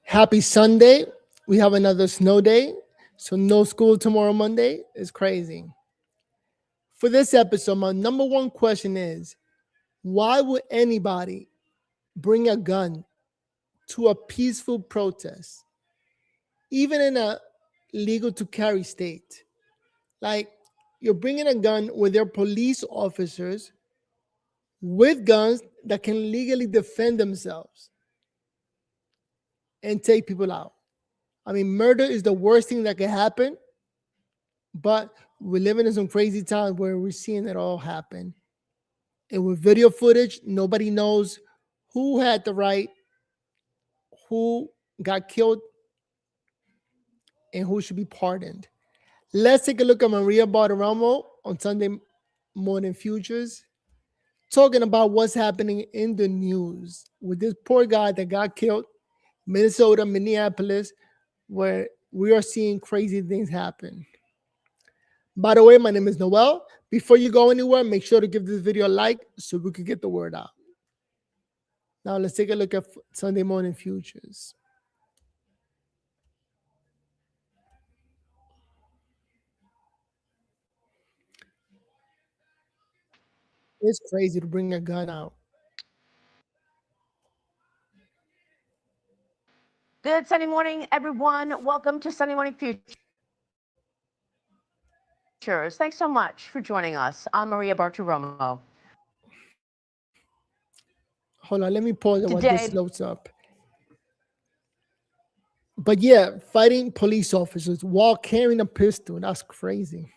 Happy Sunday. We have another snow day. So no school tomorrow, Monday. It's crazy. For this episode, my number one question is, why would anybody bring a gun to a peaceful protest, even in a legal to carry state? Like, you're bringing a gun where there are police officers with guns that can legally defend themselves and take people out. I mean, murder is the worst thing that can happen, but we're living in some crazy times where we're seeing it all happen. And with video footage, nobody knows who had the right, who got killed, and who should be pardoned. Let's take a look at Maria Bartiromo on Sunday Morning Futures, talking about what's happening in the news with this poor guy that got killed, Minnesota, Minneapolis, where we are seeing crazy things happen. By the way, my name is Noel. Before you go anywhere, make sure to give this video a like so we can get the word out. Now let's take a look at Sunday Morning Futures. It's crazy to bring a gun out. Good Sunday morning, everyone. Welcome to Sunday Morning Futures. Thanks so much for joining us. I'm Maria Bartiromo. Hold on, let me pause it while this loads up. But yeah, fighting police officers while carrying a pistol, that's crazy.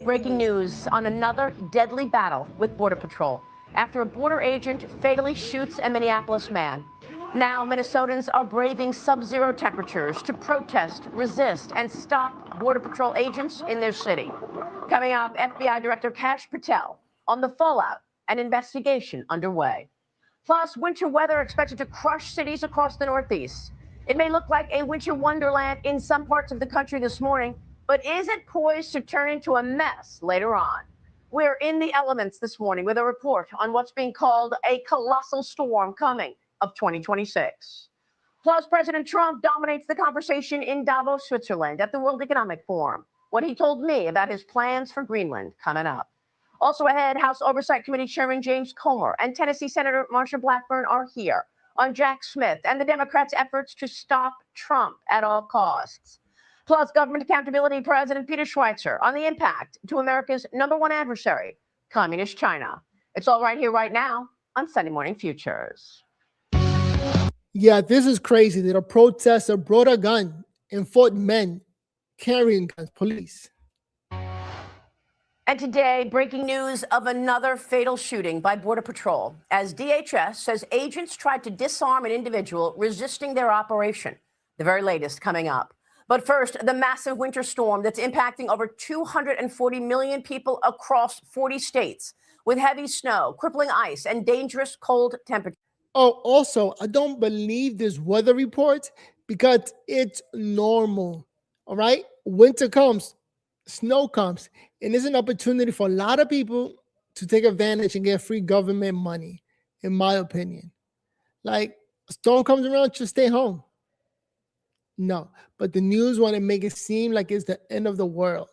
Breaking news on another deadly battle with Border Patrol after a border agent fatally shoots a Minneapolis man. Now, Minnesotans are braving sub-zero temperatures to protest, resist, and stop Border Patrol agents in their city. Coming up, FBI Director Kash Patel on the fallout and investigation underway. Plus, winter weather expected to crush cities across the Northeast. It may look like a winter wonderland in some parts of the country this morning, but is it poised to turn into a mess later on? We're in the elements this morning with a report on what's being called a colossal storm coming of 2026. Plus, President Trump dominates the conversation in Davos, Switzerland at the World Economic Forum. What he told me about his plans for Greenland coming up. Also ahead, House Oversight Committee Chairman James Comer and Tennessee Senator Marsha Blackburn are here on Jack Smith and the Democrats' efforts to stop Trump at all costs. Plus, government accountability, President Peter Schweitzer on the impact to America's number one adversary, Communist China. It's all right here, right now on Sunday Morning Futures. Yeah, this is crazy that a protester brought a gun and fought men carrying guns, police. And today, breaking news of another fatal shooting by Border Patrol as DHS says agents tried to disarm an individual resisting their operation. The very latest coming up. But first, the massive winter storm that's impacting over 240 million people across 40 states with heavy snow, crippling ice, and dangerous cold temperatures. Oh, also, I don't believe this weather report because it's normal. All right. Winter comes, snow comes, and it's an opportunity for a lot of people to take advantage and get free government money, in my opinion. Like, storm comes around, just stay home. No, but the news want to make it seem like it's the end of the world.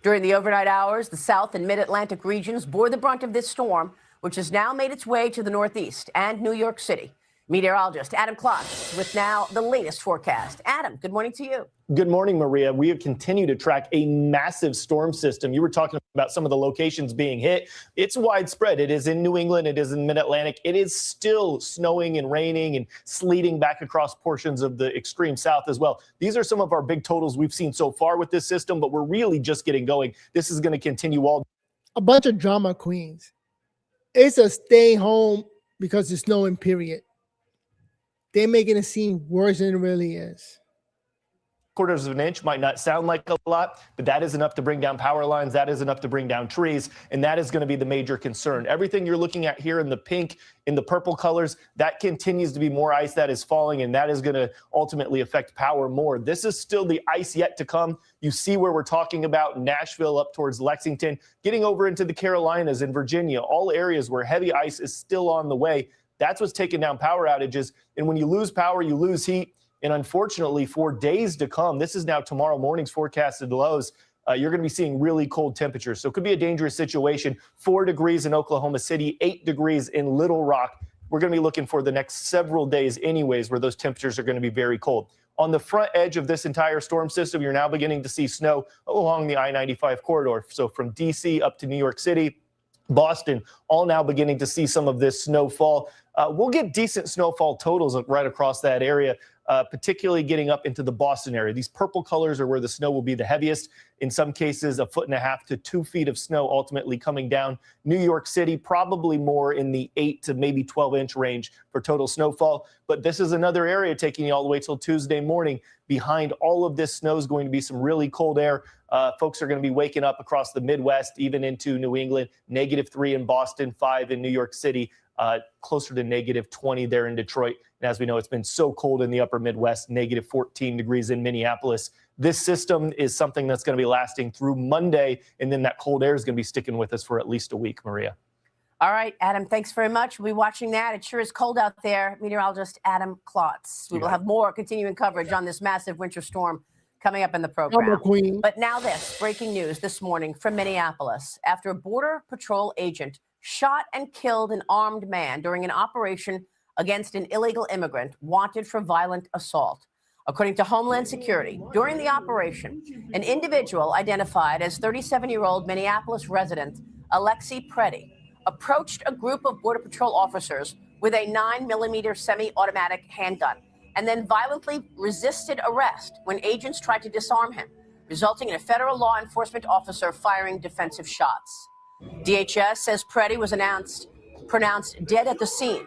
During the overnight hours, the South and Mid-Atlantic regions bore the brunt of this storm, which has now made its way to the Northeast and New York City. Meteorologist Adam Klotz with now the latest forecast. Adam, good morning to you. Good morning, Maria. We continue to track a massive storm system. You were talking about some of the locations being hit. It's widespread. It is in New England. It is in Mid-Atlantic. It is still snowing and raining and sleeting back across portions of the extreme South as well. These are some of our big totals we've seen so far with this system, but we're really just getting going. This is going to continue all. A bunch of drama queens. It's a stay home because it's snowing, period. They're making it seem worse than it really is. Quarters of an inch might not sound like a lot, but that is enough to bring down power lines. That is enough to bring down trees. And that is going to be the major concern. Everything you're looking at here in the pink, in the purple colors, that continues to be more ice that is falling, and that is going to ultimately affect power more. This is still the ice yet to come. You see where we're talking about Nashville up towards Lexington, getting over into the Carolinas and Virginia, all areas where heavy ice is still on the way. That's what's taking down power outages. And when you lose power, you lose heat. And unfortunately, for days to come, this is now tomorrow morning's forecasted lows, you're going to be seeing really cold temperatures. So it could be a dangerous situation. 4 degrees in Oklahoma City, 8 degrees in Little Rock. We're going to be looking for the next several days anyways, where those temperatures are going to be very cold. On the front edge of this entire storm system, you're now beginning to see snow along the I-95 corridor. So from D.C. up to New York City, Boston, all now beginning to see some of this snowfall. We'll get decent snowfall totals right across that area, particularly getting up into the Boston area. These purple colors are where the snow will be the heaviest. In some cases, 1.5 to 2 feet of snow ultimately coming down. New York City, probably more in the 8 to maybe 12-inch range for total snowfall. But this is another area taking you all the way till Tuesday morning. Behind all of this snow is going to be some really cold air. Folks are going to be waking up across the Midwest, even into New England. -3 in Boston, 5 in New York City, closer to -20 there in Detroit. And as we know, it's been so cold in the upper Midwest, -14 degrees in Minneapolis. This system is something that's going to be lasting through Monday, and then that cold air is going to be sticking with us for at least a week, Maria. All right, Adam, thanks very much. We'll be watching that. It sure is cold out there. Meteorologist Adam Klotz. We will have more continuing coverage on this massive winter storm coming up in the program. But now this, breaking news this morning from Minneapolis. After a Border Patrol agent shot and killed an armed man during an operation against an illegal immigrant wanted for violent assault. According to Homeland Security, during the operation, an individual identified as 37-year-old Minneapolis resident Alexi Preddy approached a group of Border Patrol officers with a 9mm semi-automatic handgun and then violently resisted arrest when agents tried to disarm him, resulting in a federal law enforcement officer firing defensive shots. DHS says Preddy was pronounced dead at the scene.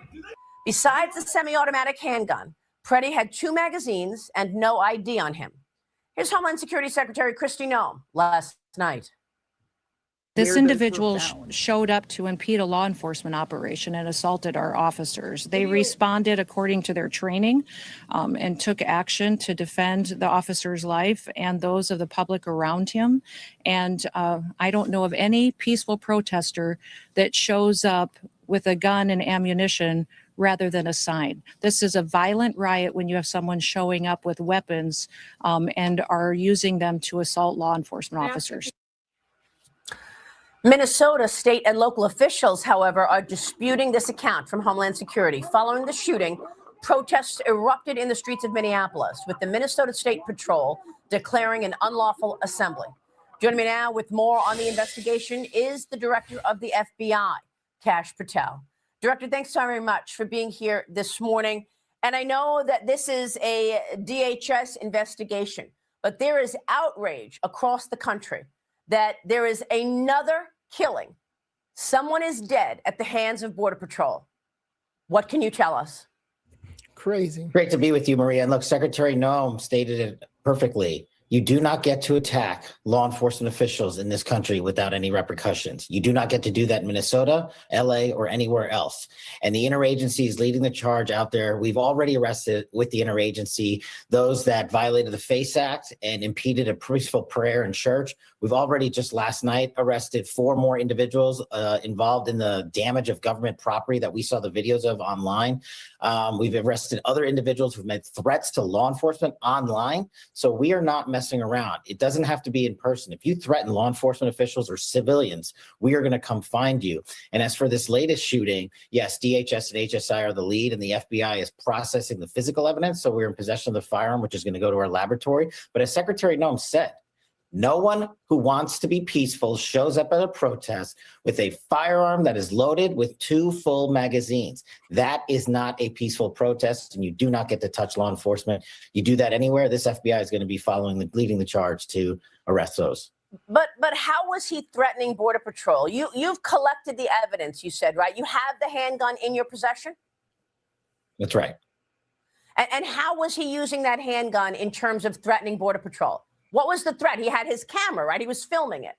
Besides the semi-automatic handgun, Preddy had 2 magazines and no ID on him. Here's Homeland Security Secretary Kristi Noem last night. This individual showed up to impede a law enforcement operation and assaulted our officers. They responded according to their training and took action to defend the officer's life and those of the public around him. And I don't know of any peaceful protester that shows up with a gun and ammunition rather than a sign. This is a violent riot when you have someone showing up with weapons and are using them to assault law enforcement officers. Minnesota state and local officials, however, are disputing this account from Homeland Security. Following the shooting, protests erupted in the streets of Minneapolis, with the Minnesota State Patrol declaring an unlawful assembly. Joining me now with more on the investigation is the director of the FBI, Kash Patel. Director, thanks so very much for being here this morning. And I know that this is a DHS investigation, but there is outrage across the country that there is another killing. Someone is dead at the hands of Border Patrol. What can you tell us? Crazy. Great to be with you, Maria. And look, Secretary Noem stated it perfectly. You do not get to attack law enforcement officials in this country without any repercussions. You do not get to do that in Minnesota, LA, or anywhere else. And the interagency is leading the charge out there. We've already arrested with the interagency those that violated the FACE Act and impeded a peaceful prayer in church. We've already just last night arrested 4 more individuals involved in the damage of government property that we saw the videos of online. We've arrested other individuals who've made threats to law enforcement online. So we are not messing around. It doesn't have to be in person. If you threaten law enforcement officials or civilians, we are going to come find you. And as for this latest shooting, yes, DHS and HSI are the lead, and the FBI is processing the physical evidence. So we're in possession of the firearm, which is going to go to our laboratory. But as Secretary Noem said, no one who wants to be peaceful shows up at a protest with a firearm that is loaded with 2 full magazines. That is not a peaceful protest, and you do not get to touch law enforcement. You do that anywhere, this FBI is going to be leading the charge to arrest those. But how was he threatening Border Patrol? You've collected the evidence, you said, right? You have the handgun in your possession? That's right. And how was he using that handgun in terms of threatening Border Patrol? What was the threat? He had his camera, right? He was filming it.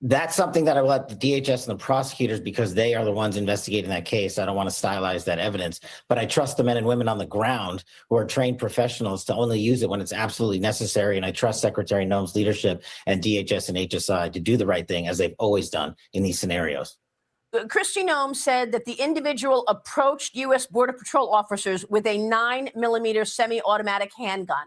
That's something that I will let the DHS and the prosecutors, because they are the ones investigating that case. I don't want to stylize that evidence, but I trust the men and women on the ground who are trained professionals to only use it when it's absolutely necessary. And I trust Secretary Noem's leadership and DHS and HSI to do the right thing, as they've always done in these scenarios. Kristi Noem said that the individual approached U.S. Border Patrol officers with a 9mm semi-automatic handgun.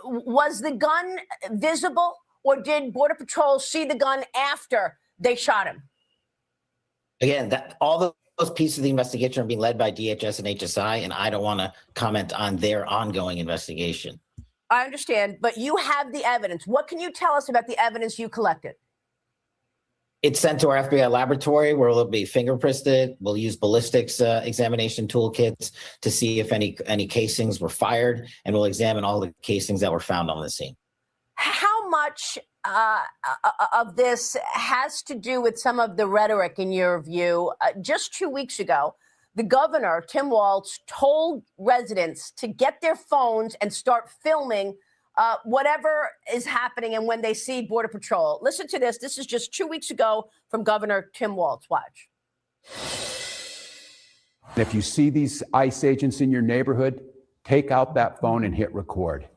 Was the gun visible, or did Border Patrol see the gun after they shot him? Again, all those pieces of the investigation are being led by DHS and HSI, and I don't want to comment on their ongoing investigation. I understand, but you have the evidence. What can you tell us about the evidence you collected? It's sent to our FBI laboratory where it'll be fingerprinted. We'll use ballistics examination toolkits to see if any casings were fired, and we'll examine all the casings that were found on the scene. How much of this has to do with some of the rhetoric, in your view? Just 2 weeks ago, the governor, Tim Walz, told residents to get their phones and start filming whatever is happening and when they see Border Patrol. Listen to this. This is just 2 weeks ago from Governor Tim Walz. Watch. If you see these ICE agents in your neighborhood, take out that phone and hit record.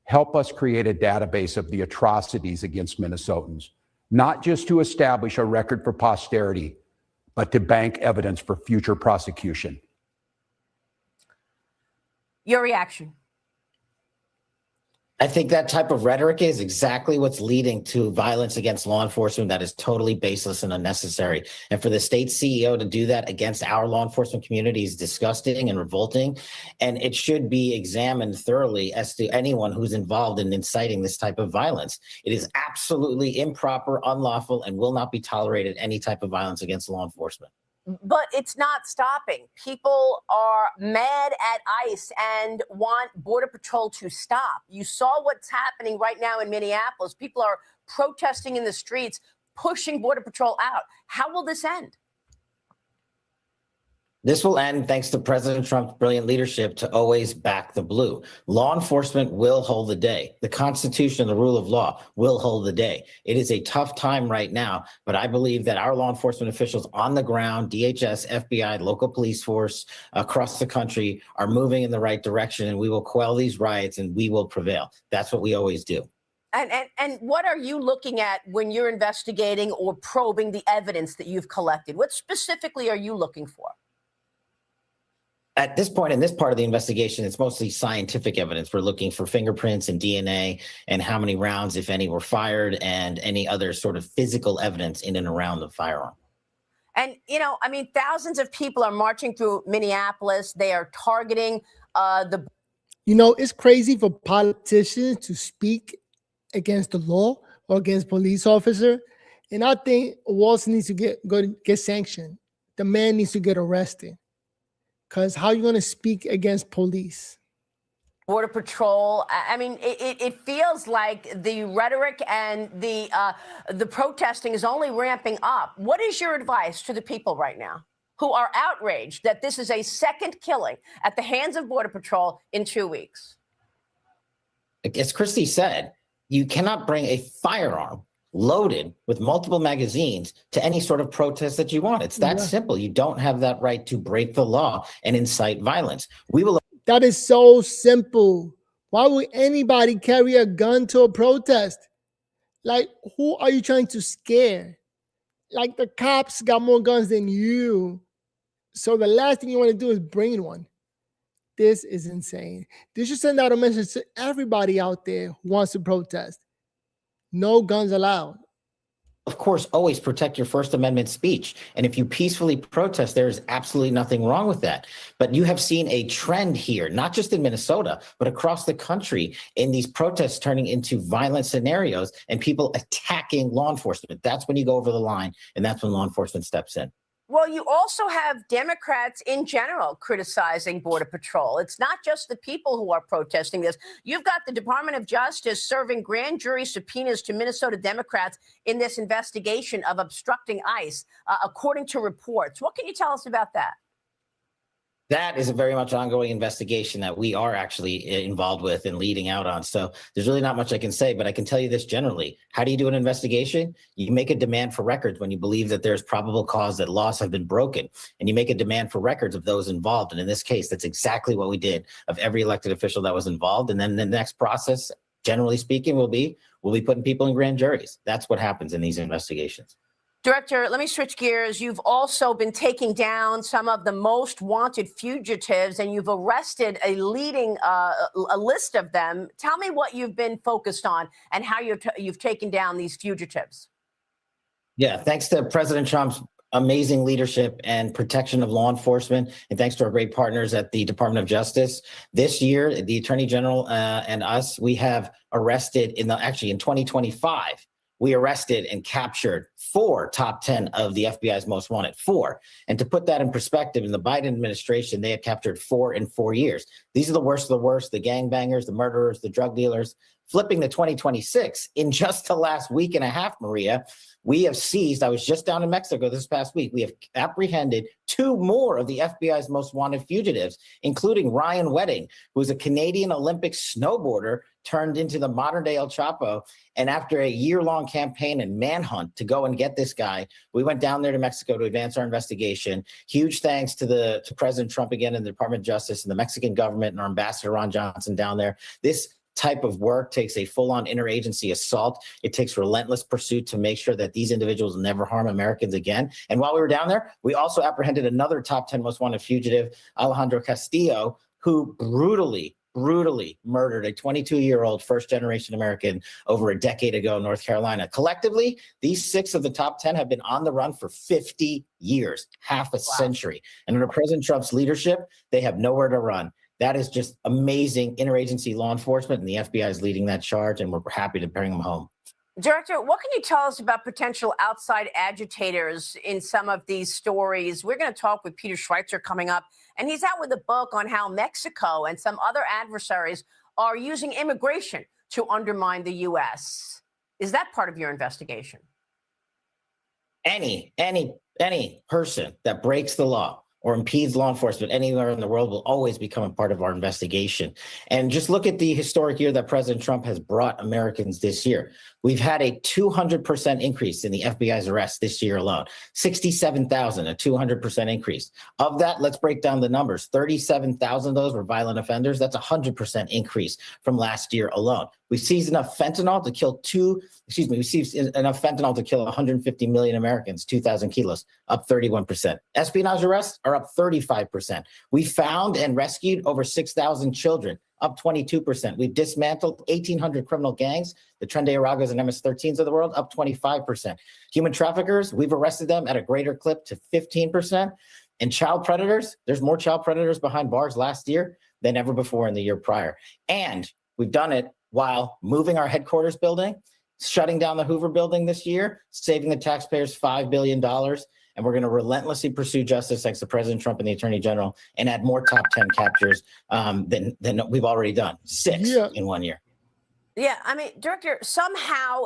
Help us create a database of the atrocities against Minnesotans, not just to establish a record for posterity, but to bank evidence for future prosecution. Your reaction? I think that type of rhetoric is exactly what's leading to violence against law enforcement that is totally baseless and unnecessary. And for the state CEO to do that against our law enforcement community is disgusting and revolting. And it should be examined thoroughly as to anyone who's involved in inciting this type of violence. It is absolutely improper, unlawful, and will not be tolerated any type of violence against law enforcement. But it's not stopping. People are mad at ICE and want Border Patrol to stop. You saw what's happening right now in Minneapolis. People are protesting in the streets, pushing Border Patrol out. How will this end? This will end thanks to President Trump's brilliant leadership to always back the blue. Law enforcement will hold the day. The Constitution, the rule of law will hold the day. It is a tough time right now, but I believe that our law enforcement officials on the ground, DHS, FBI, local police force across the country are moving in the right direction, and we will quell these riots and we will prevail. That's what we always do. And what are you looking at when you're investigating or probing the evidence that you've collected? What specifically are you looking for? At this point, in this part of the investigation, it's mostly scientific evidence. We're looking for fingerprints and DNA and how many rounds, if any, were fired and any other sort of physical evidence in and around the firearm. And, you know, I mean, thousands of people are marching through Minneapolis. They are targeting the... You know, it's crazy for politicians to speak against the law or against police officer. And I think Walz needs to get sanctioned. The man needs to get arrested. Because how are you going to speak against police? Border Patrol. I mean, it feels like the rhetoric and the protesting is only ramping up. What is your advice to the people right now who are outraged that this is a second killing at the hands of Border Patrol in 2 weeks? As Kristi said, you cannot bring a firearm loaded with multiple magazines to any sort of protest that you want. It's that simple. You don't have that right to break the law and incite violence. We will. That is so simple. Why would anybody carry a gun to a protest? Like, who are you trying to scare? Like, the cops got more guns than you. So the last thing you want to do is bring one. This is insane. This should send out a message to everybody out there who wants to protest. No guns allowed. Of course, always protect your First Amendment speech. And if you peacefully protest, there is absolutely nothing wrong with that. But you have seen a trend here, not just in Minnesota, but across the country in these protests turning into violent scenarios and people attacking law enforcement. That's when you go over the line, and that's when law enforcement steps in. Well, you also have Democrats in general criticizing Border Patrol. It's not just the people who are protesting this. You've got the Department of Justice serving grand jury subpoenas to Minnesota Democrats in this investigation of obstructing ICE, according to reports. What can you tell us about that? That is a very much ongoing investigation that we are actually involved with and leading out on. So there's really not much I can say, but I can tell you this generally. How do you do an investigation? You make a demand for records when you believe that there's probable cause that laws have been broken, and you make a demand for records of those involved. And in this case, that's exactly what we did of every elected official that was involved. And then the next process, generally speaking, will be putting people in grand juries. That's what happens in these investigations. Director, let me switch gears. You've also been taking down some of the most wanted fugitives, and you've arrested a list of them. Tell me what you've been focused on and how you've taken down these fugitives. Yeah, thanks to President Trump's amazing leadership and protection of law enforcement, and thanks to our great partners at the Department of Justice. This year, the Attorney General and us, we have arrested in 2025. We arrested and captured 4 top 10 of the FBI's most wanted, 4. And to put that in perspective, in the Biden administration, they had captured 4 in 4 years. These are the worst of the worst, the gangbangers, the murderers, the drug dealers. Flipping to 2026, in just the last week and a half, Maria, we have seized, I was just down in Mexico this past week, we have apprehended 2 more of the FBI's most wanted fugitives, including Ryan Wedding, who is a Canadian Olympic snowboarder turned into the modern day El Chapo. And after a year-long campaign and manhunt to go and get this guy, we went down there to Mexico to advance our investigation. Huge thanks to President Trump again and the Department of Justice and the Mexican government and our ambassador Ron Johnson down there. This type of work takes a full-on interagency assault. It takes relentless pursuit to make sure that these individuals never harm Americans again. And while we were down there, we also apprehended another top 10 most wanted fugitive, Alejandro Castillo, who brutally murdered a 22-year-old first-generation American over a decade ago in North Carolina. Collectively, these 6 of the top 10 have been on the run for 50 years, half a century. And under President Trump's leadership, they have nowhere to run. That is just amazing interagency law enforcement, and the FBI is leading that charge, and we're happy to bring them home. Director, what can you tell us about potential outside agitators in some of these stories? We're going to talk with Peter Schweitzer coming up, and he's out with a book on how Mexico and some other adversaries are using immigration to undermine the U.S. Is that part of your investigation? Any person that breaks the law or impedes law enforcement anywhere in the world will always become a part of our investigation. And just look at the historic year that President Trump has brought Americans this year. We've had a 200% increase in the FBI's arrests this year alone. 67,000, a 200% increase. Of that, let's break down the numbers. 37,000 of those were violent offenders. That's a 100% increase from last year alone. We seized enough fentanyl to kill 150 million Americans, 2,000 kilos, up 31%. Espionage arrests are up 35%. We found and rescued over 6,000 children, up 22%. We've dismantled 1,800 criminal gangs, the Tren de Aragos and MS-13s of the world, up 25%. Human traffickers, we've arrested them at a greater clip to 15%. And child predators, there's more child predators behind bars last year than ever before in the year prior. And we've done it while moving our headquarters building, shutting down the Hoover building this year, saving the taxpayers $5 billion. And we're going to relentlessly pursue justice thanks to President Trump and the Attorney General and add more top 10 captures than we've already done. 6 in 1 year. Yeah, I mean, Director, somehow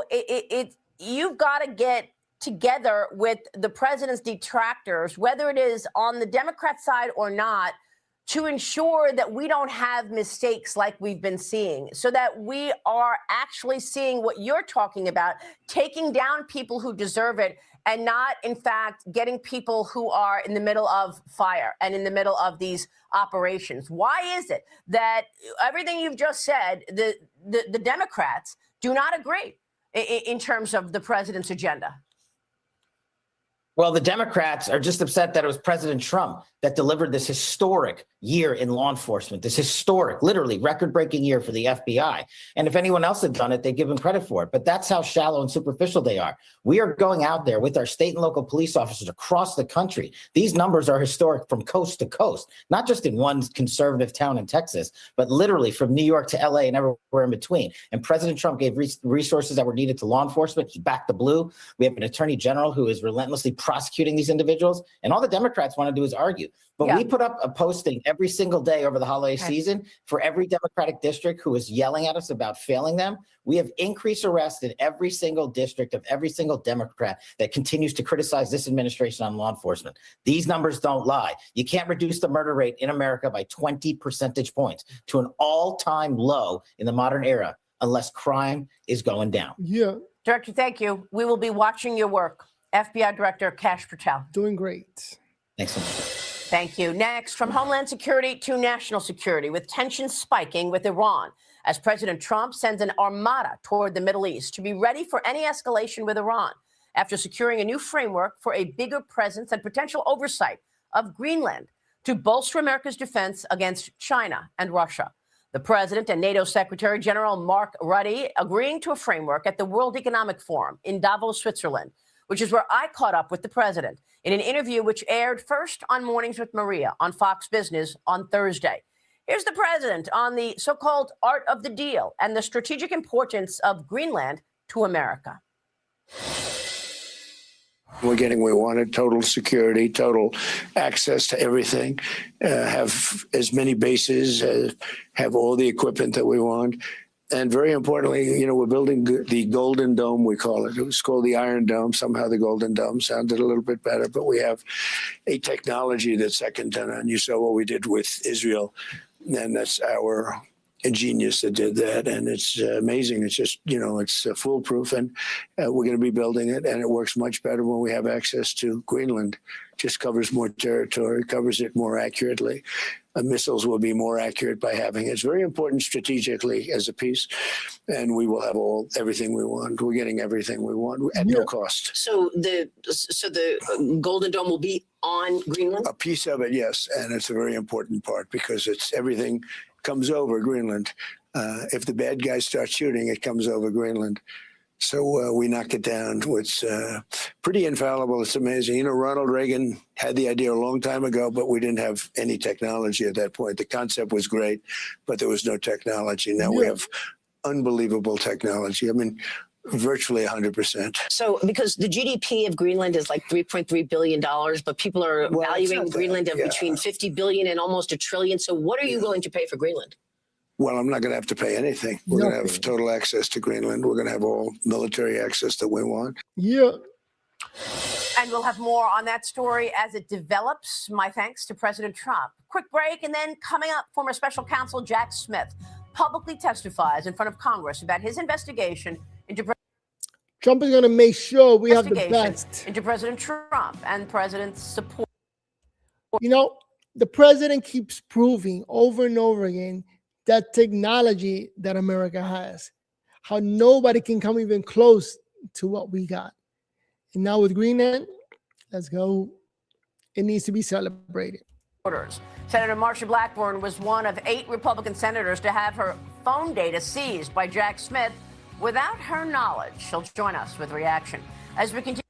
you've got to get together with the president's detractors, whether it is on the Democrat side or not, to ensure that we don't have mistakes like we've been seeing, so that we are actually seeing what you're talking about, taking down people who deserve it and not, in fact, getting people who are in the middle of fire and in the middle of these operations. Why is it that everything you've just said, the Democrats do not agree in terms of the president's agenda? Well, the Democrats are just upset that it was President Trump that delivered this historic year in law enforcement, this historic, literally record-breaking year for the FBI. And if anyone else had done it, they'd give him credit for it. But that's how shallow and superficial they are. We are going out there with our state and local police officers across the country. These numbers are historic from coast to coast, not just in one conservative town in Texas, but literally from New York to LA and everywhere in between. And President Trump gave resources that were needed to law enforcement. He backed the blue. We have an attorney general who is relentlessly prosecuting these individuals. And all the Democrats want to do is argue. But we put up a posting every single day over the holiday season for every Democratic district who is yelling at us about failing them. We have increased arrests in every single district of every single Democrat that continues to criticize this administration on law enforcement. These numbers don't lie. You can't reduce the murder rate in America by 20 percentage points to an all-time low in the modern era unless crime is going down. Yeah. Director, thank you. We will be watching your work. FBI Director Kash Patel. Doing great. Thanks so much. Thank you. Next, from Homeland Security to national security, with tensions spiking with Iran as President Trump sends an armada toward the Middle East to be ready for any escalation with Iran. after securing a new framework for a bigger presence and potential oversight of Greenland to bolster America's defense against China and Russia. The president and NATO Secretary General Mark Rutte agreeing to a framework at the World Economic Forum in Davos, Switzerland, which is where I caught up with the president in an interview which aired first on Mornings with Maria on Fox Business on Thursday. Here's the president on the so-called art of the deal and the strategic importance of Greenland to America. We're getting what we wanted: total security, total access to everything, have as many bases, have all the equipment that we want. And very importantly, you know, we're building the Golden Dome, we call it. It was called the Iron Dome. Somehow the Golden Dome sounded a little bit better, but we have a technology that's second to none. You saw what we did with Israel, and that's our ingenious that did that. And it's amazing. It's just, you know, it's foolproof, and we're going to be building it, and it works much better when we have access to Greenland. Just covers more territory, covers it more accurately. Missiles will be more accurate by having it. It's very important strategically as a piece, and we will have everything we want. We're getting everything we want at no cost. So the Golden Dome will be on Greenland? A piece of it, yes, and it's a very important part because it's everything comes over Greenland. If the bad guys start shooting, it comes over Greenland. So we knock it down. It's pretty infallible. It's amazing. You know, Ronald Reagan had the idea a long time ago, but we didn't have any technology at that point. The concept was great, but there was no technology. Now we have unbelievable technology. I mean, virtually 100%. So because the GDP of Greenland is like $3.3 billion, but people are valuing Greenland of between 50 billion and almost $1 trillion. So what are you willing to pay for Greenland? Well, I'm not going to have to pay anything. We're going to have total access to Greenland. We're going to have all military access that we want. Yeah. And we'll have more on that story as it develops. My thanks to President Trump. Quick break, and then coming up, former special counsel Jack Smith publicly testifies in front of Congress about his investigation into Trump is going to make sure we have the best. Into President Trump and President's support. You know, the president keeps proving over and over again that technology that America has, how nobody can come even close to what we got. And now with Greenland, let's go. It needs to be celebrated. Senator Marsha Blackburn was one of 8 Republican senators to have her phone data seized by Jack Smith without her knowledge. She'll join us with reaction as we continue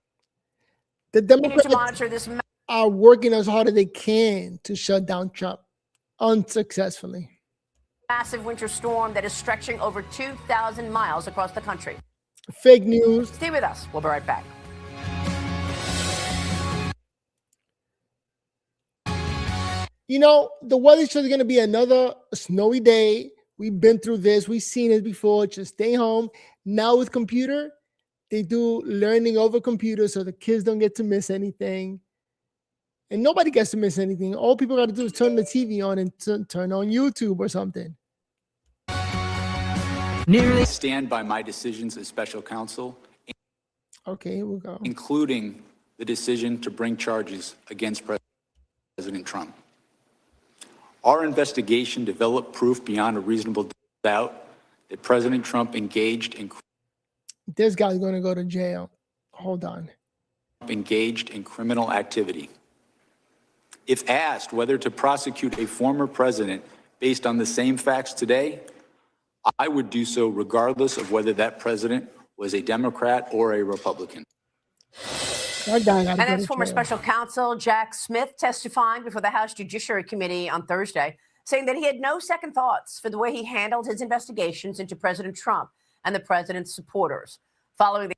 the Democrats to monitor this. Are working as hard as they can to shut down Trump, unsuccessfully. Massive winter storm that is stretching over 2,000 miles across the country. Fake news. Stay with us. We'll be right back. You know, the weather's just going to be another snowy day. We've been through this. We've seen it before. Just stay home. Now with computer, they do learning over computer so the kids don't get to miss anything. And nobody gets to miss anything. All people got to do is turn the TV on and turn on YouTube or something. Nearly stand by my decisions as special counsel. Okay, here we go. Including the decision to bring charges against President Trump. Our investigation developed proof beyond a reasonable doubt that President Trump engaged in. This guy's going to go to jail. Hold on. Engaged in criminal activity. If asked whether to prosecute a former president based on the same facts today, I would do so regardless of whether that president was a Democrat or a Republican. And that's former special counsel Jack Smith testifying before the House Judiciary Committee on Thursday, saying that he had no second thoughts for the way he handled his investigations into President Trump and the president's supporters. Following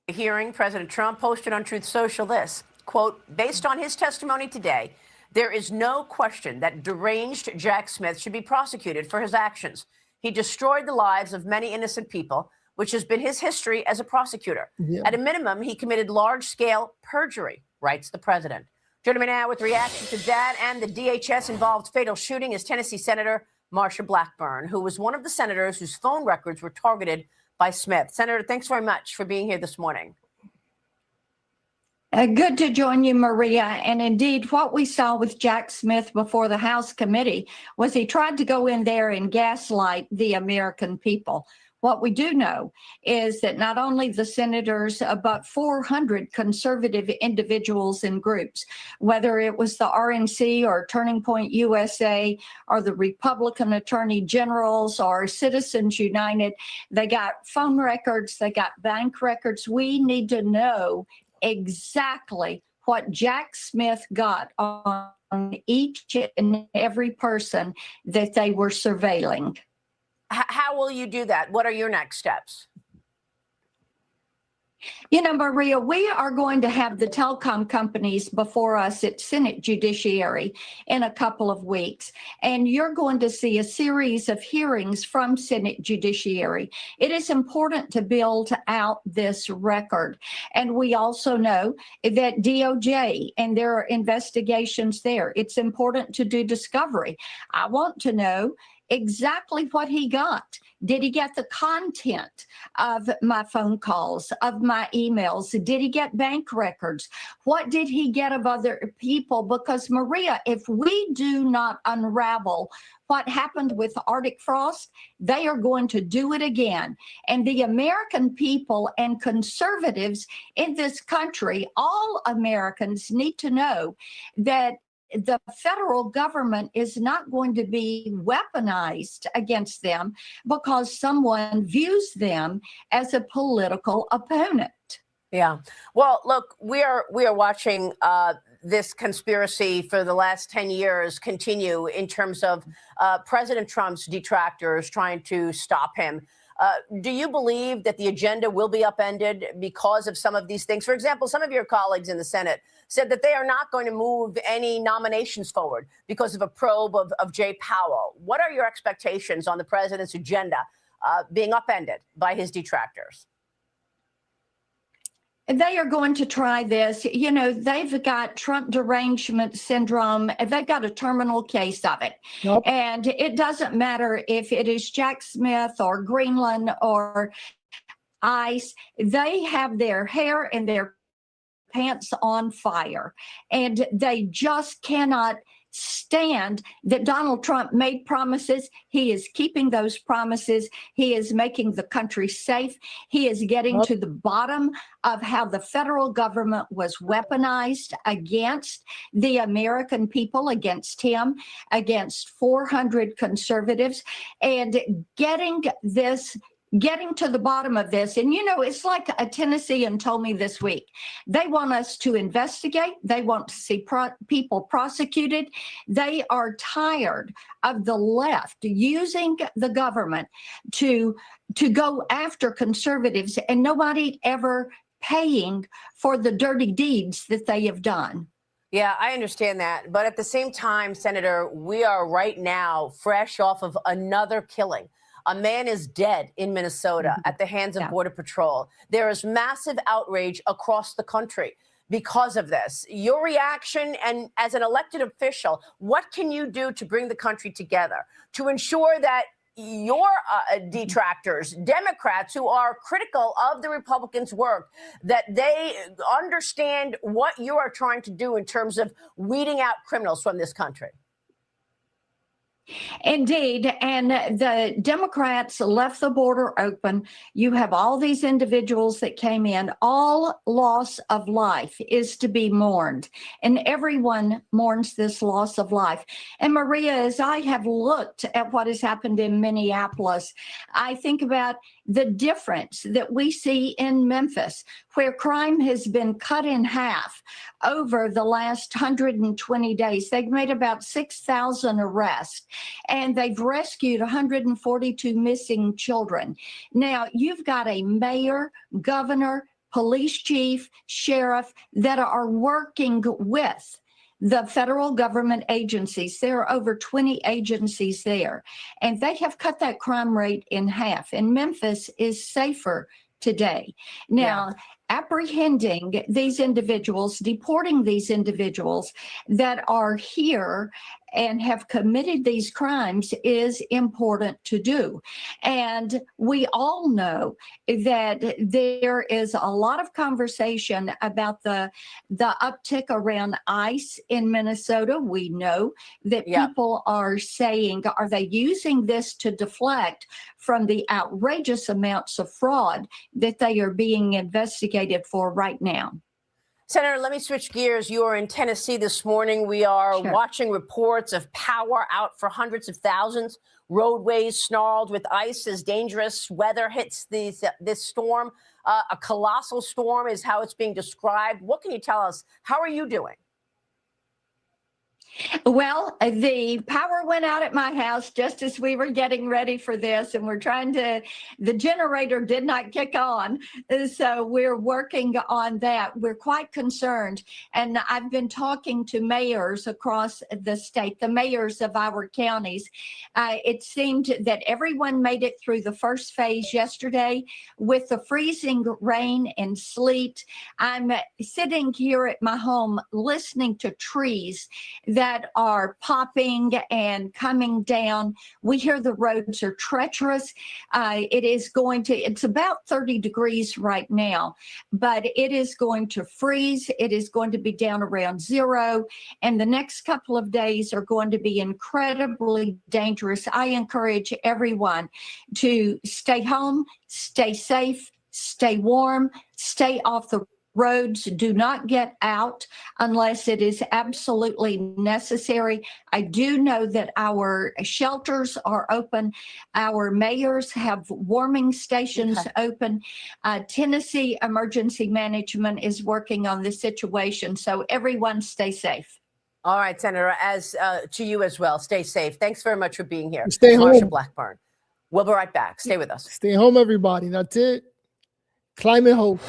the hearing, President Trump posted on Truth Social this, quote, based on his testimony today, there is no question that deranged Jack Smith should be prosecuted for his actions. He destroyed the lives of many innocent people, which has been his history as a prosecutor. Yeah. At a minimum, he committed large-scale perjury, writes the president. Joining me now with reaction to that and the DHS-involved fatal shooting is Tennessee Senator Marsha Blackburn, who was one of the senators whose phone records were targeted by Smith. Senator, thanks very much for being here this morning. Good to join you, Maria. And indeed, what we saw with Jack Smith before the House committee was he tried to go in there and gaslight the American people. What we do know is that not only the senators, but 400 conservative individuals and groups, whether it was the RNC or Turning Point USA or the Republican attorney generals or Citizens United, they got phone records, they got bank records. We need to know exactly what Jack Smith got on each and every person that they were surveilling. How will you do that? What are your next steps? You know, Maria, we are going to have the telecom companies before us at Senate Judiciary in a couple of weeks, and you're going to see a series of hearings from Senate Judiciary. It is important to build out this record, and we also know that DOJ and there are investigations there. It's important to do discovery. I want to know exactly what he got. Did he get the content of my phone calls, of my emails? Did he get bank records? What did he get of other people? Because, Maria, if we do not unravel what happened with Arctic frost, they are going to do it again. And the American people and conservatives in this country, all Americans need to know that the federal government is not going to be weaponized against them because someone views them as a political opponent. Yeah. Well, look, we are watching this conspiracy for the last 10 years continue in terms of President Trump's detractors trying to stop him. Do you believe that the agenda will be upended because of some of these things? For example, some of your colleagues in the Senate said that they are not going to move any nominations forward because of a probe of Jay Powell. What are your expectations on the president's agenda being upended by his detractors? They are going to try this. You know, they've got Trump derangement syndrome. They've got a terminal case of it. Yep. And it doesn't matter if it is Jack Smith or Greenland or ICE. They have their hair and their pants on fire. And they just cannot stand that Donald Trump made promises. He is keeping those promises. He is making the country safe. He is getting to the bottom of how the federal government was weaponized against the American people, against him, against 400 conservatives, and getting to the bottom of this. And, you know, it's like a Tennessean told me this week. They want us to investigate. They want to see people prosecuted. They are tired of the left using the government to go after conservatives and nobody ever paying for the dirty deeds that they have done. Yeah, I understand that. But at the same time, Senator, we are right now fresh off of another killing. A man is dead in Minnesota at the hands of Border Patrol. There is massive outrage across the country because of this. Your reaction, and as an elected official, what can you do to bring the country together to ensure that your detractors, Democrats who are critical of the Republicans' work, that they understand what you are trying to do in terms of weeding out criminals from this country? Indeed. And the Democrats left the border open. You have all these individuals that came in. All loss of life is to be mourned, and everyone mourns this loss of life. And Maria, as I have looked at what has happened in Minneapolis, I think about the difference that we see in Memphis, where crime has been cut in half over the last 120 days. They've made about 6,000 arrests, and they've rescued 142 missing children. Now, you've got a mayor, governor, police chief, sheriff that are working with the federal government agencies. There are over 20 agencies there, and they have cut that crime rate in half. And Memphis is safer today. Now, apprehending these individuals, deporting these individuals that are here and have committed these crimes is important to do. And we all know that there is a lot of conversation about the uptick around ICE in Minnesota. We know that people are saying, are they using this to deflect from the outrageous amounts of fraud that they are being investigated for right now? Senator, let me switch gears. You are in Tennessee this morning. We are watching reports of power out for hundreds of thousands, roadways snarled with ice as dangerous weather hits this storm. A colossal storm is how it's being described. What can you tell us? How are you doing? Well, the power went out at my house just as we were getting ready for this, and the generator did not kick on. So we're working on that. We're quite concerned. And I've been talking to mayors across the state, the mayors of our counties. It seemed that everyone made it through the first phase yesterday with the freezing rain and sleet. I'm sitting here at my home listening to trees that are popping and coming down. We hear the roads are treacherous. It's about 30 degrees right now, but it is going to freeze. It is going to be down around 0. And the next couple of days are going to be incredibly dangerous. I encourage everyone to stay home, stay safe, stay warm, stay off the roads. Do not get out unless it is absolutely necessary. I do know that our shelters are open. Our mayors have warming stations open. Tennessee Emergency Management is working on this situation. So everyone stay safe. All right, Senator, as to you as well. Stay safe. Thanks very much for being here. Stay home. Marsha Blackburn. We'll be right back. Stay with us. Stay home, everybody. That's it. Climate hope.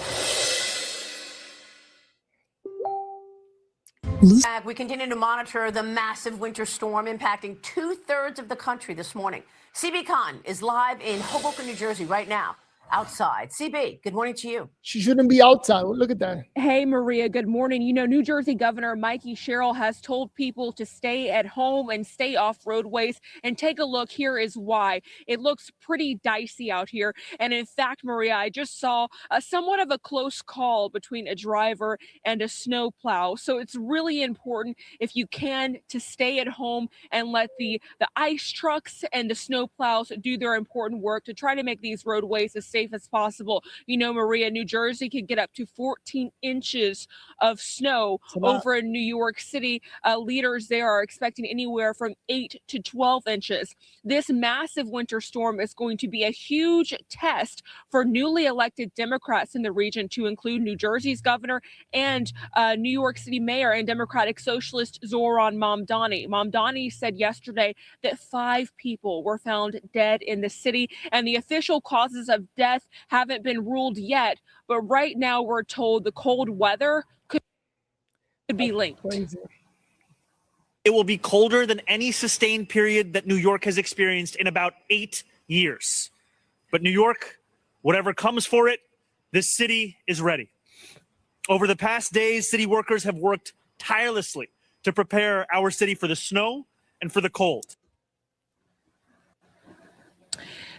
We continue to monitor the massive winter storm impacting 2/3 of the country this morning. CB Khan is live in Hoboken, New Jersey right now, outside. CB, good morning to you. She shouldn't be outside. Look at that. Hey, Maria, good morning. You know, New Jersey Governor Mikey Sherrill has told people to stay at home and stay off roadways. And take a look. Here is why. It looks pretty dicey out here. And in fact, Maria, I just saw somewhat of a close call between a driver and a snowplow. So it's really important, if you can, to stay at home and let the ice trucks and the snowplows do their important work to try to make these roadways as safe as possible. You know, Maria, New Jersey could get up to 14 inches of snow over in New York City. Leaders there are expecting anywhere from 8 to 12 inches. This massive winter storm is going to be a huge test for newly elected Democrats in the region, to include New Jersey's governor and New York City mayor and Democratic Socialist Zoran Mamdani. Mamdani said yesterday that 5 people were found dead in the city, and the official causes of death haven't been ruled yet, but right now we're told the cold weather could be linked. It will be colder than any sustained period that New York has experienced in about 8 years. But New York, whatever comes for it, this city is ready. Over the past days, city workers have worked tirelessly to prepare our city for the snow and for the cold.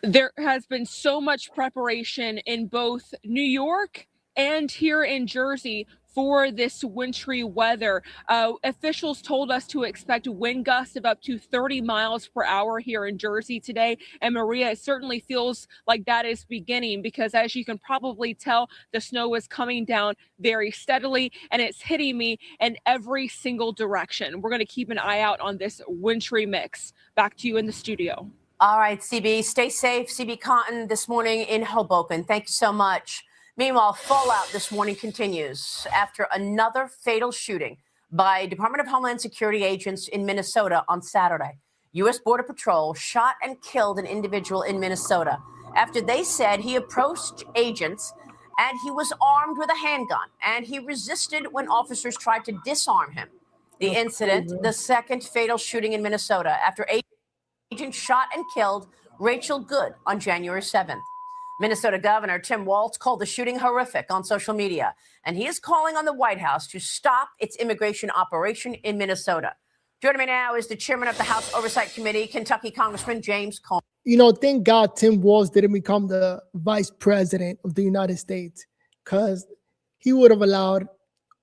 There has been so much preparation in both New York and here in Jersey for this wintry weather. Officials told us to expect wind gusts of up to 30 miles per hour here in Jersey today. And Maria, it certainly feels like that is beginning, because as you can probably tell, the snow is coming down very steadily and it's hitting me in every single direction. We're going to keep an eye out on this wintry mix. Back to you in the studio. All right, CB, stay safe. CB Cotton this morning in Hoboken. Thank you so much. Meanwhile, fallout this morning continues after another fatal shooting by Department of Homeland Security agents in Minnesota on Saturday. U.S. Border Patrol shot and killed an individual in Minnesota after they said he approached agents and he was armed with a handgun and he resisted when officers tried to disarm him. The incident, the second fatal shooting in Minnesota after agents shot and killed Rachel Good on January 7th. Minnesota Governor Tim Walz called the shooting horrific on social media, and he is calling on the White House to stop its immigration operation in Minnesota. Joining me now is the chairman of the House Oversight Committee, Kentucky Congressman James Coleman. You know, thank God Tim Walz didn't become the vice president of the United States, because he would have allowed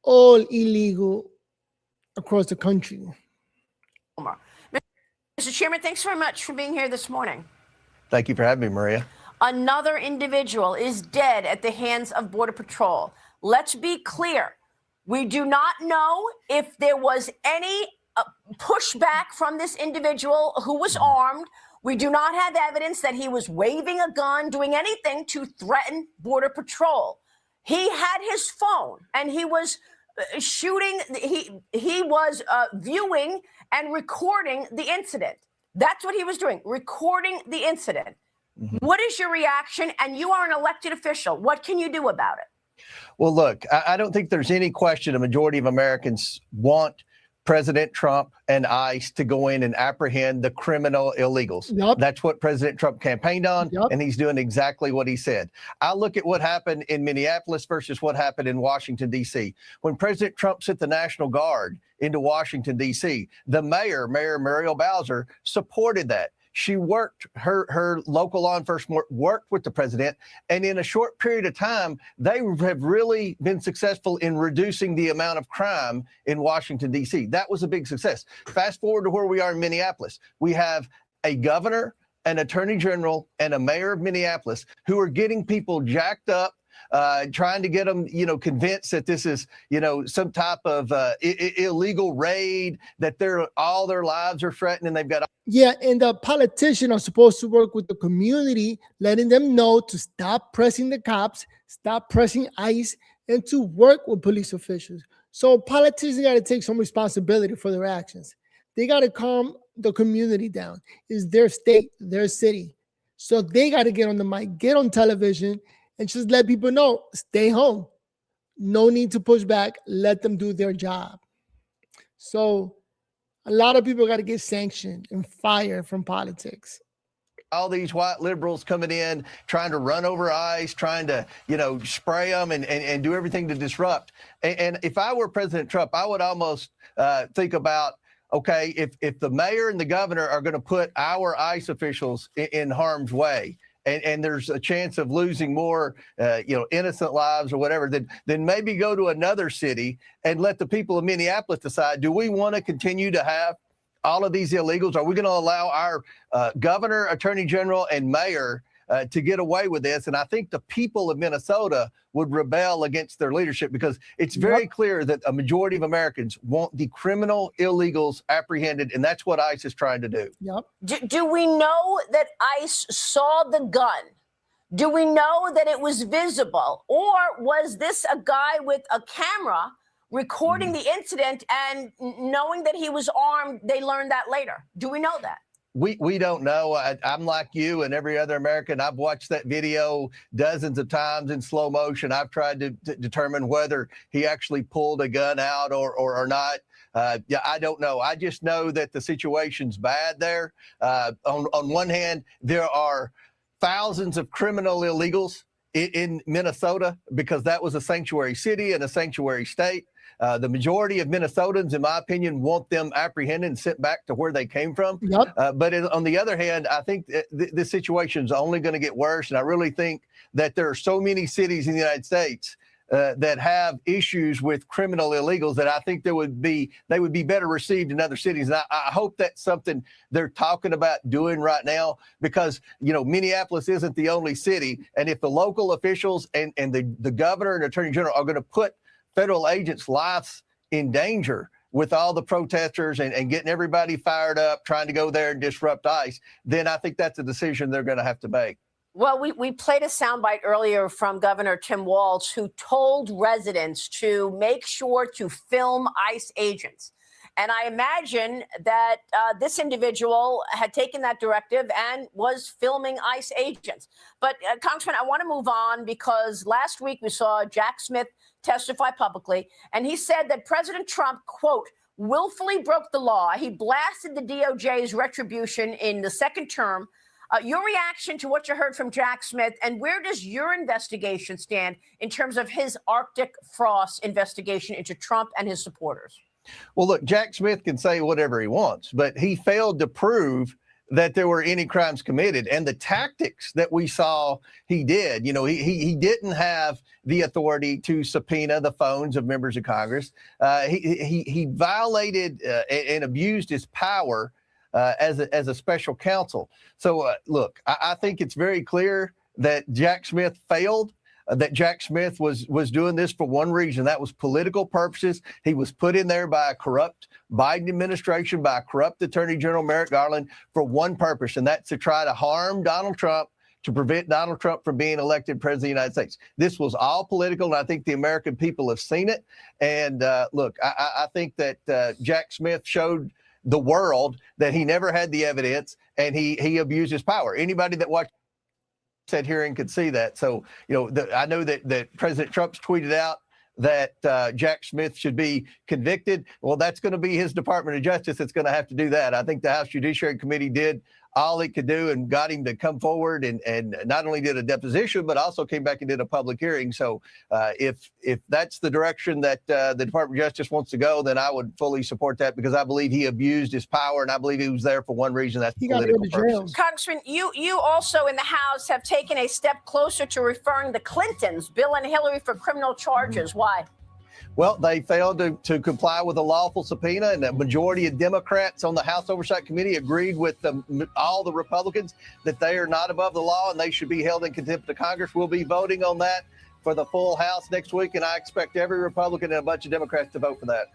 all illegal across the country. Mr. Chairman, thanks very much for being here this morning. Thank you for having me, Maria. Another individual is dead at the hands of Border Patrol. Let's be clear. We do not know if there was any pushback from this individual who was armed. We do not have evidence that he was waving a gun, doing anything to threaten Border Patrol. He had his phone and he was shooting. He was viewing and recording the incident. That's what he was doing, recording the incident. Mm-hmm. What is your reaction? And you are an elected official. What can you do about it? Well, look, I don't think there's any question a majority of Americans want President Trump and ICE to go in and apprehend the criminal illegals. Yep. That's what President Trump campaigned on, and he's doing exactly what he said. I look at what happened in Minneapolis versus what happened in Washington, D.C. When President Trump sent the National Guard into Washington, D.C., the Mayor Muriel Bowser, supported that. She worked, her local law enforcement worked with the president, and in a short period of time, they have really been successful in reducing the amount of crime in Washington, D.C. That was a big success. Fast forward to where we are in Minneapolis. We have a governor, an attorney general, and a mayor of Minneapolis who are getting people jacked up, trying to get them, convinced that this is, some type of illegal raid, that all their lives are threatened, and they've got. Yeah, and the politicians are supposed to work with the community, letting them know to stop pressing the cops, stop pressing ICE, and to work with police officials. So politicians got to take some responsibility for their actions. They got to calm the community down. It's their state, their city. So they got to get on the mic, get on television, and just let people know, stay home. No need to push back. Let them do their job. So a lot of people got to get sanctioned and fired from politics. All these white liberals coming in, trying to run over ICE, trying to, spray them and do everything to disrupt. And if I were President Trump, I would almost think about, okay, if the mayor and the governor are going to put our ICE officials in harm's way, and there's a chance of losing more, innocent lives or whatever, then maybe go to another city and let the people of Minneapolis decide, do we want to continue to have all of these illegals? Are we going to allow our governor, attorney general, and mayor to get away with this? And I think the people of Minnesota would rebel against their leadership, because it's very clear that a majority of Americans want the criminal illegals apprehended, and that's what ICE is trying to do. Do we know that ICE saw the gun? Do we know that it was visible? Or was this a guy with a camera recording the incident, and knowing that he was armed, they learned that later? Do we know that? We don't know. I'm like you and every other American. I've watched that video dozens of times in slow motion. I've tried to determine whether he actually pulled a gun out or not. I don't know. I just know that the situation's bad there. On one hand, there are thousands of criminal illegals in Minnesota, because that was a sanctuary city and a sanctuary state. The majority of Minnesotans, in my opinion, want them apprehended and sent back to where they came from. But on the other hand, I think this situation is only going to get worse. And I really think that there are so many cities in the United States that have issues with criminal illegals that I think they would be better received in other cities. And I hope that's something they're talking about doing right now, because, Minneapolis isn't the only city. And if the local officials and the governor and attorney general are going to put federal agents' lives in danger with all the protesters and getting everybody fired up, trying to go there and disrupt ICE, then I think that's a decision they're going to have to make. Well, we played a soundbite earlier from Governor Tim Walz, who told residents to make sure to film ICE agents. And I imagine that this individual had taken that directive and was filming ICE agents. But Congressman, I want to move on, because last week we saw Jack Smith testify publicly, and he said that President Trump, quote, willfully broke the law. He blasted the DOJ's retribution in the second term. Your reaction to what you heard from Jack Smith, and where does your investigation stand in terms of his Arctic frost investigation into Trump and his supporters? Well, look, Jack Smith can say whatever he wants, but he failed to prove that there were any crimes committed. And the tactics that we saw he did, he didn't have the authority to subpoena the phones of members of Congress. He violated and abused his power as a special counsel. So, look, I think it's very clear that Jack Smith failed. That Jack Smith was doing this for one reason. That was political purposes. He was put in there by a corrupt Biden administration, by a corrupt Attorney General Merrick Garland for one purpose, and that's to try to harm Donald Trump, to prevent Donald Trump from being elected president of the United States. This was all political, and I think the American people have seen it. And look, I think that Jack Smith showed the world that he never had the evidence, and he abused his power. Anybody that watched that hearing could see that. So, I know that President Trump's tweeted out that Jack Smith should be convicted. Well, that's going to be his Department of Justice that's going to have to do that. I think the House Judiciary Committee did all it could do and got him to come forward and not only did a deposition, but also came back and did a public hearing. So if that's the direction that the Department of Justice wants to go, then I would fully support that, because I believe he abused his power, and I believe he was there for one reason. That's political purposes. Congressman, you also in the House have taken a step closer to referring the Clintons, Bill and Hillary, for criminal charges. Why? Well, they failed to comply with a lawful subpoena, and a majority of Democrats on the House Oversight Committee agreed with all the Republicans that they are not above the law and they should be held in contempt of Congress. We'll be voting on that for the full House next week, and I expect every Republican and a bunch of Democrats to vote for that.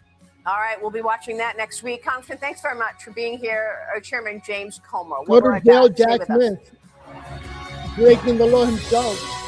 All right, we'll be watching that next week. Congressman, thanks very much for being here. Chairman James Comer. Go to jail, Jack Smith. Breaking the law himself.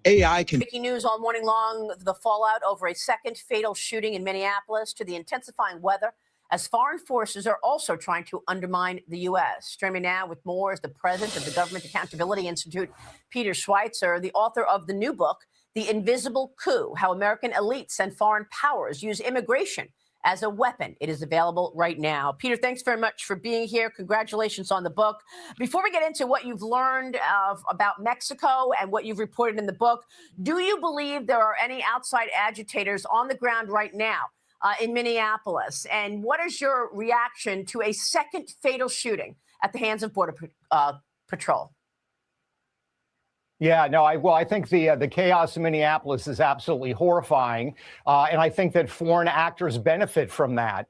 AI can. Breaking news all morning long, the fallout over a second fatal shooting in Minneapolis, to the intensifying weather as foreign forces are also trying to undermine the U.S. Streaming now with more is the president of the Government Accountability Institute, Peter Schweitzer, the author of the new book, The Invisible Coup: How American Elites and Foreign Powers Use Immigration as a Weapon. It is available right now. Peter, thanks very much for being here. Congratulations on the book. Before we get into what you've learned about Mexico and what you've reported in the book, do you believe there are any outside agitators on the ground right now in Minneapolis? And what is your reaction to a second fatal shooting at the hands of Border Patrol? Yeah, no, I think the chaos in Minneapolis is absolutely horrifying. And I think that foreign actors benefit from that.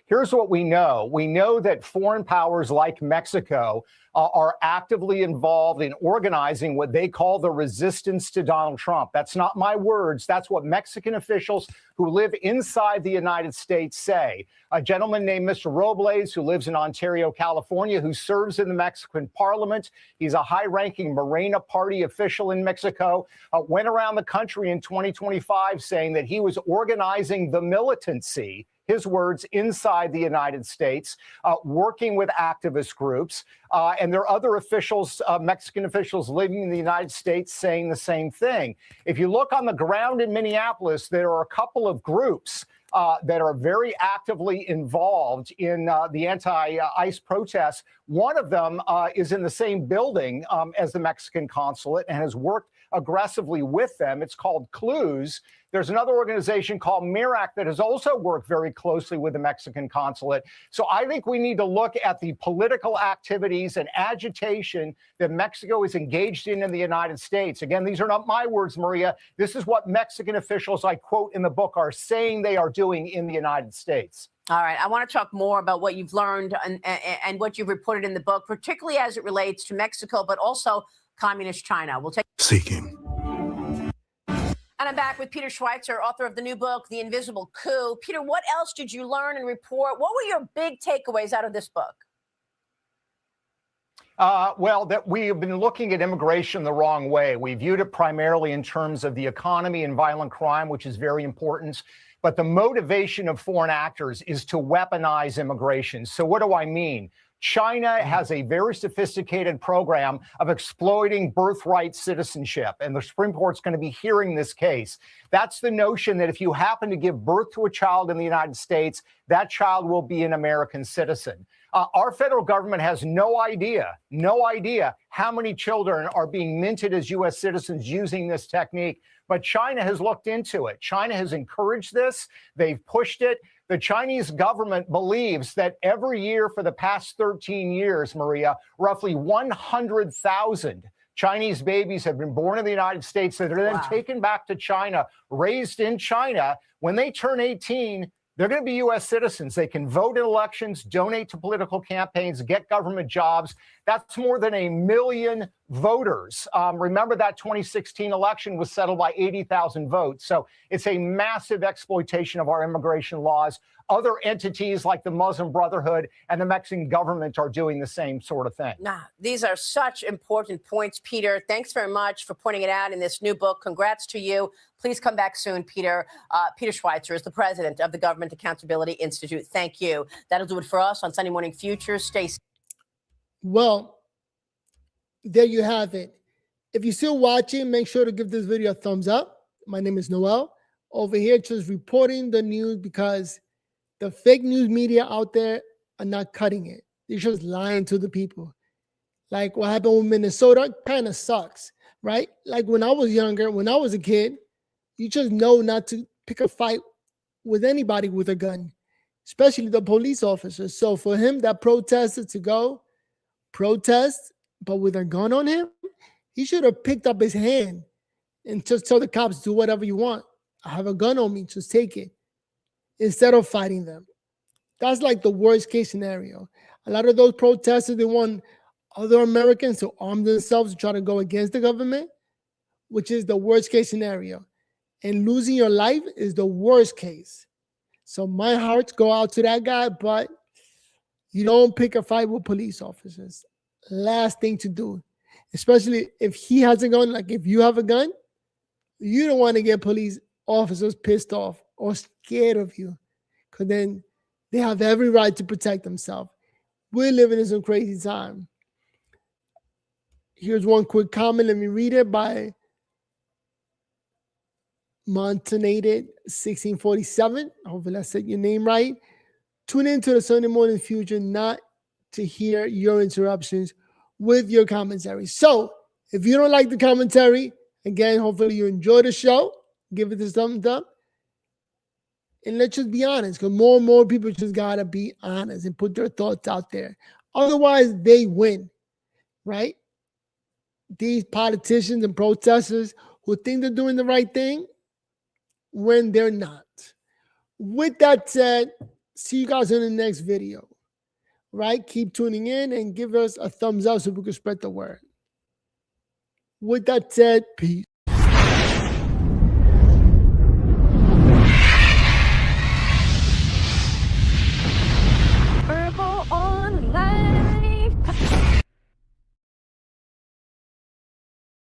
Here's what we know. We know that foreign powers like Mexico are actively involved in organizing what they call the resistance to Donald Trump. That's not my words. That's what Mexican officials who live inside the United States say. A gentleman named Mr. Robles, who lives in Ontario, California, who serves in the Mexican parliament. He's a high-ranking Morena Party official in Mexico, went around the country in 2025 saying that he was organizing the militancy, his words, inside the United States, working with activist groups. And there are other officials, Mexican officials living in the United States, saying the same thing. If you look on the ground in Minneapolis, there are a couple of groups that are very actively involved in the anti-ICE protests. One of them is in the same building as the Mexican consulate and has worked aggressively with them. It's called Clues. There's another organization called MIRAC that has also worked very closely with the Mexican consulate. So I think we need to look at the political activities and agitation that Mexico is engaged in the United States. Again, these are not my words, Maria. This is what Mexican officials, I quote in the book, are saying they are doing in the United States. All right. I want to talk more about what you've learned and what you've reported in the book, particularly as it relates to Mexico, but also Communist China. We'll take Seeking. And I'm back with Peter Schweitzer, author of the new book, The Invisible Coup. Peter, what else did you learn and report? What were your big takeaways out of this book? Well, that we have been looking at immigration the wrong way. We viewed it primarily in terms of the economy and violent crime, which is very important. But the motivation of foreign actors is to weaponize immigration. So what do I mean? China has a very sophisticated program of exploiting birthright citizenship, and the Supreme Court's going to be hearing this case. That's the notion that if you happen to give birth to a child in the United States, that child will be an American citizen. Our federal government has no idea how many children are being minted as U.S. citizens using this technique, but China has looked into it. China has encouraged this. They've pushed it. The Chinese government believes that every year for the past 13 years, Maria, roughly 100,000 Chinese babies have been born in the United States that are then taken back to China, raised in China. When they turn 18, they're going to be U.S. citizens. They can vote in elections, donate to political campaigns, get government jobs. That's more than 1 million voters. Remember that 2016 election was settled by 80,000 votes. So it's a massive exploitation of our immigration laws. Other entities like the Muslim Brotherhood and the Mexican government are doing the same sort of thing. These are such important points, Peter. Thanks very much for pointing it out in this new book. Congrats to you. Please come back soon, Peter. Peter Schweitzer is the president of the Government Accountability Institute. Thank you. That'll do it for us on Sunday Morning Futures. Stay safe. Well, there you have it. If you're still watching, make sure to give this video a thumbs up. My name is Noel. Over here, just reporting the news because the fake news media out there are not cutting it. They're just lying to the people. Like what happened with Minnesota kind of sucks, right? Like when I was younger, when I was a kid, you just know not to pick a fight with anybody with a gun, especially the police officers. So for him, that protester to go protest, but with a gun on him, he should have picked up his hand and just tell the cops, do whatever you want. I have a gun on me, just take it. Instead of fighting them. That's like the worst case scenario. A lot of those protesters, they want other Americans to arm themselves to try to go against the government, which is the worst case scenario. And losing your life is the worst case. So my hearts go out to that guy, but you don't pick a fight with police officers. Last thing to do, especially if he has a gun, like if you have a gun, you don't want to get police officers pissed off or scared of you, because then they have every right to protect themselves. We're living in some crazy time. Here's one quick comment. Let me read it by Montanated 1647. Hopefully I said your name right. Tune into the Sunday Morning Future not to hear your interruptions with your commentary. So if you don't like the commentary, again, hopefully you enjoy the show. Give it a thumbs up. And let's just be honest, because more and more people just got to be honest and put their thoughts out there. Otherwise, they win, right? These politicians and protesters who think they're doing the right thing when they're not. With that said, see you guys in the next video, right? Keep tuning in and give us a thumbs up so we can spread the word. With that said, peace.